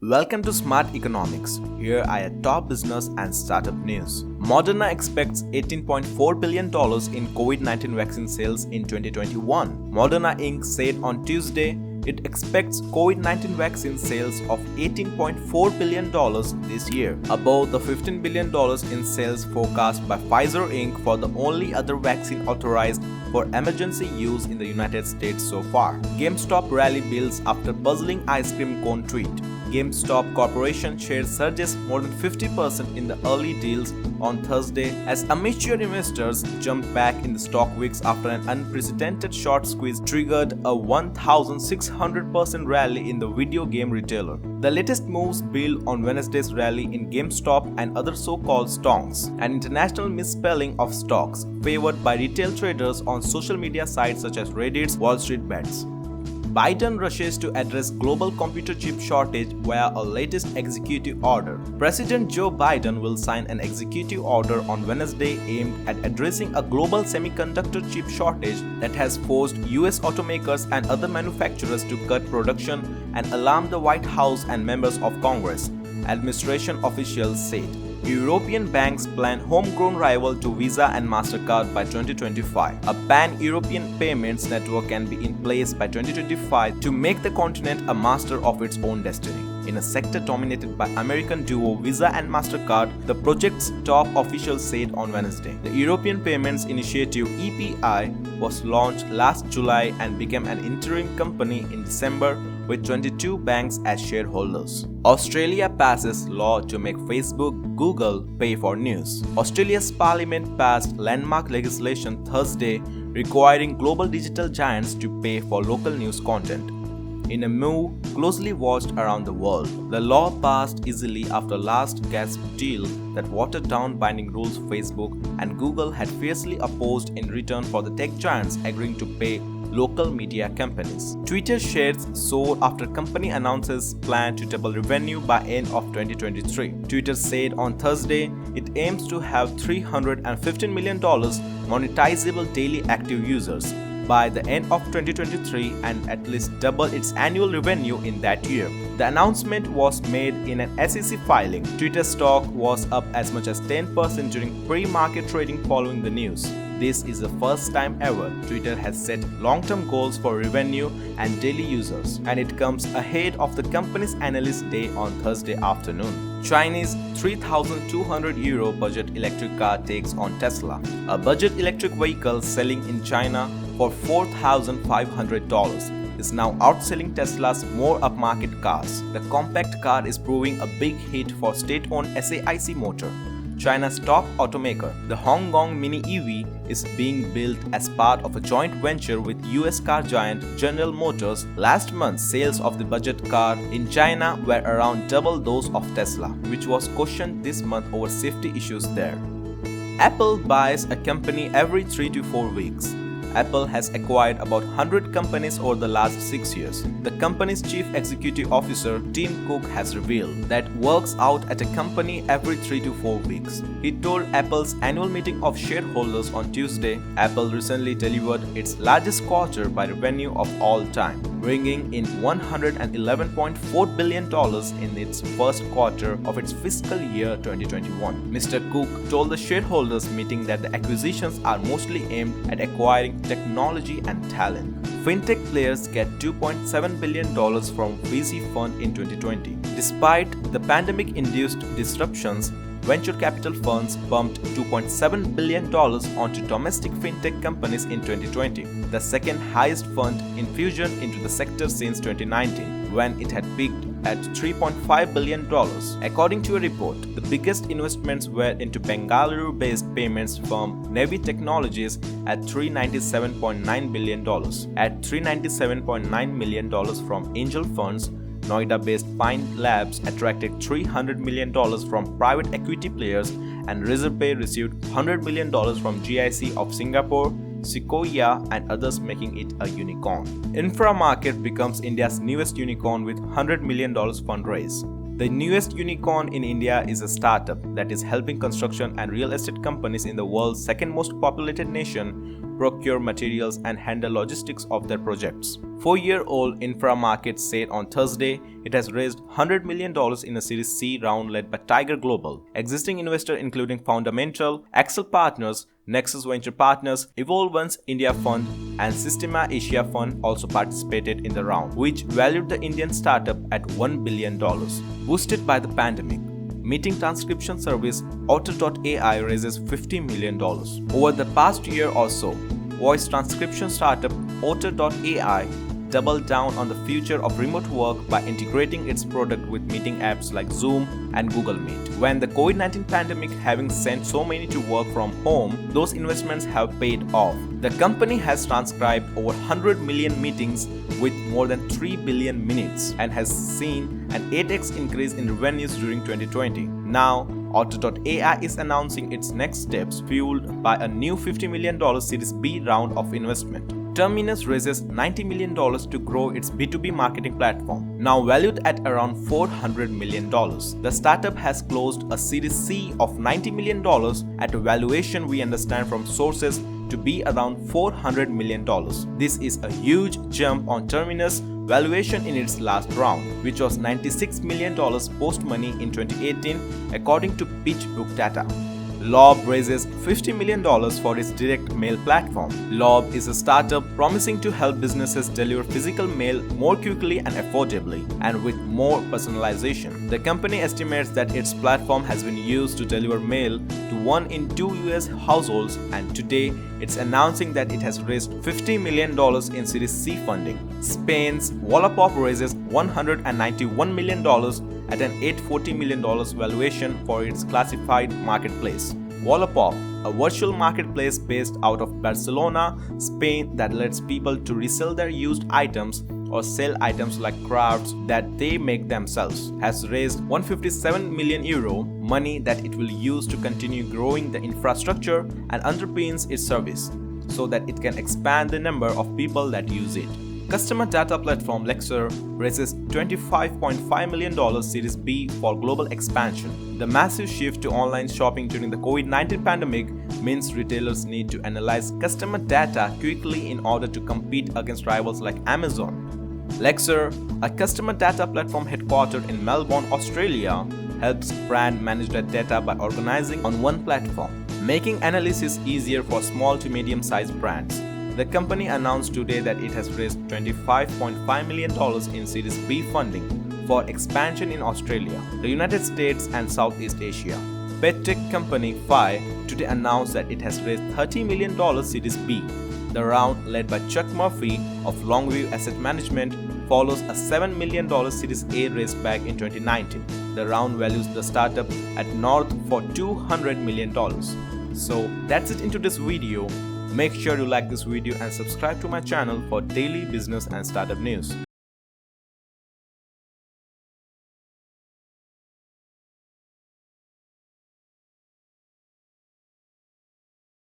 Welcome to Smart Economics. Here are your top business and startup news. Moderna expects $18.4 billion in COVID-19 vaccine sales in 2021. Moderna Inc. said on Tuesday it expects COVID-19 vaccine sales of $18.4 billion this year, above the $15 billion in sales forecast by Pfizer Inc. for the only other vaccine authorized for emergency use in the United States so far. GameStop rally builds after puzzling ice cream cone tweet. GameStop Corporation share surges more than 50% in the early deals on Thursday as amateur investors jumped back in the stock weeks after an unprecedented short squeeze triggered a 1,600% rally in the video game retailer. The latest moves build on Wednesday's rally in GameStop and other so-called stonks, an international misspelling of stocks favored by retail traders on social media sites such as Reddit's Wall Street Bets. Biden rushes to address global computer chip shortage via a latest executive order. President Joe Biden will sign an executive order on Wednesday aimed at addressing a global semiconductor chip shortage that has forced US automakers and other manufacturers to cut production and alarmed the White House and members of Congress, administration officials said. European banks plan homegrown rival to Visa and MasterCard by 2025. A pan-European payments network can be in place by 2025 to make the continent a master of its own destiny. In a sector dominated by American duo Visa and MasterCard, the project's top officials said on Wednesday. The European Payments Initiative (EPI) was launched last July and became an interim company in December with 22 banks as shareholders. Australia passes law to make Facebook, Google pay for news. Australia's parliament passed landmark legislation Thursday requiring global digital giants to pay for local news content. In a move closely watched around the world, the law passed easily after last gasp deal that watered down binding rules Facebook and Google had fiercely opposed in return for the tech giants agreeing to pay local media companies. Twitter shares soar after company announces plan to double revenue by end of 2023. Twitter said on Thursday it aims to have $315 million monetizable daily active users by the end of 2023 and at least double its annual revenue in that year. The announcement was made in an SEC filing. Twitter stock was up as much as 10% during pre-market trading following the news. This is the first time ever Twitter has set long-term goals for revenue and daily users, and it comes ahead of the company's analyst day on Thursday afternoon. Chinese €3,200 budget electric car takes on Tesla. A budget electric vehicle selling in China for $4,500 is now outselling Tesla's more upmarket cars. The compact car is proving a big hit for state-owned SAIC Motor, China's top automaker. The Hongkong Mini EV is being built as part of a joint venture with US car giant General Motors. Last month, sales of the budget car in China were around double those of Tesla, which was cautioned this month over safety issues there. Apple buys a company every 3 to 4 weeks. Apple has acquired about 100 companies over the last 6 years. The company's chief executive officer, Tim Cook, has revealed that works out at a company every 3 to 4 weeks. He told Apple's annual meeting of shareholders on Tuesday. Apple recently delivered its largest quarter by revenue of all time, bringing in $111.4 billion in its first quarter of its fiscal year 2021. Mr. Cook told the shareholders meeting that the acquisitions are mostly aimed at acquiring technology and talent. Fintech players get $2.7 billion from VC fund in 2020. Despite the pandemic-induced disruptions, venture capital funds pumped $2.7 billion onto domestic fintech companies in 2020, the second highest fund infusion into the sector since 2019, when it had peaked at $3.5 billion. According to a report, the biggest investments were into Bengaluru-based payments firm Nevi Technologies at $397.9 billion, at $397.9 million from angel funds. Noida-based Pine Labs attracted $300 million from private equity players, and Razorpay received $100 million from GIC of Singapore, Sequoia and others, making it a unicorn. Inframarket becomes India's newest unicorn with $100 million fundraise. The newest unicorn in India is a startup that is helping construction and real estate companies in the world's second most populated nation procure materials, and handle logistics of their projects. 4-year-old Infra Markets said on Thursday it has raised $100 million in a Series C round led by Tiger Global. Existing investors including Fundamental, Accel Partners, Nexus Venture Partners, Evolvance India Fund, and Systema Asia Fund also participated in the round, which valued the Indian startup at $1 billion. Boosted by the pandemic, meeting transcription service Otter.ai raises $50 million. Over the past year or so, voice transcription startup Otter.ai doubled down on the future of remote work by integrating its product with meeting apps like Zoom and Google Meet. When the COVID-19 pandemic having sent so many to work from home, those investments have paid off. The company has transcribed over 100 million meetings with more than 3 billion minutes and has seen an 8x increase in revenues during 2020. Now, Otter.ai is announcing its next steps fueled by a new $50 million Series B round of investment. Terminus raises $90 million to grow its B2B marketing platform, now valued at around $400 million. The startup has closed a Series C of $90 million at a valuation we understand from sources to be around $400 million. This is a huge jump on Terminus valuation in its last round, which was $96 million post-money in 2018 according to PitchBook data. Lob raises $50 million for its direct mail platform. Lob is a startup promising to help businesses deliver physical mail more quickly and affordably, and with more personalization. The company estimates that its platform has been used to deliver mail to 1 in 2 US households, and today it's announcing that it has raised $50 million in Series C funding. Spain's Wallapop raises $191 million at an $840 million valuation for its classified marketplace. Wallapop, a virtual marketplace based out of Barcelona, Spain that lets people to resell their used items or sell items like crafts that they make themselves, has raised €157 million, money that it will use to continue growing the infrastructure and underpins its service, so that it can expand the number of people that use it. Customer data platform Lexer raises $25.5 million Series B for global expansion. The massive shift to online shopping during the COVID-19 pandemic means retailers need to analyze customer data quickly in order to compete against rivals like Amazon. Lexer, a customer data platform headquartered in Melbourne, Australia, helps brands manage their data by organizing on one platform, making analysis easier for small to medium-sized brands. The company announced today that it has raised $25.5 million in Series B funding for expansion in Australia, the United States and Southeast Asia. Pet tech company Fi today announced that it has raised $30 million Series B. The round, led by Chuck Murphy of Longview Asset Management, follows a $7 million Series A raised back in 2019. The round values the startup at north for $200 million. So that's it into this video. Make sure you like this video and subscribe to my channel for daily business and startup news.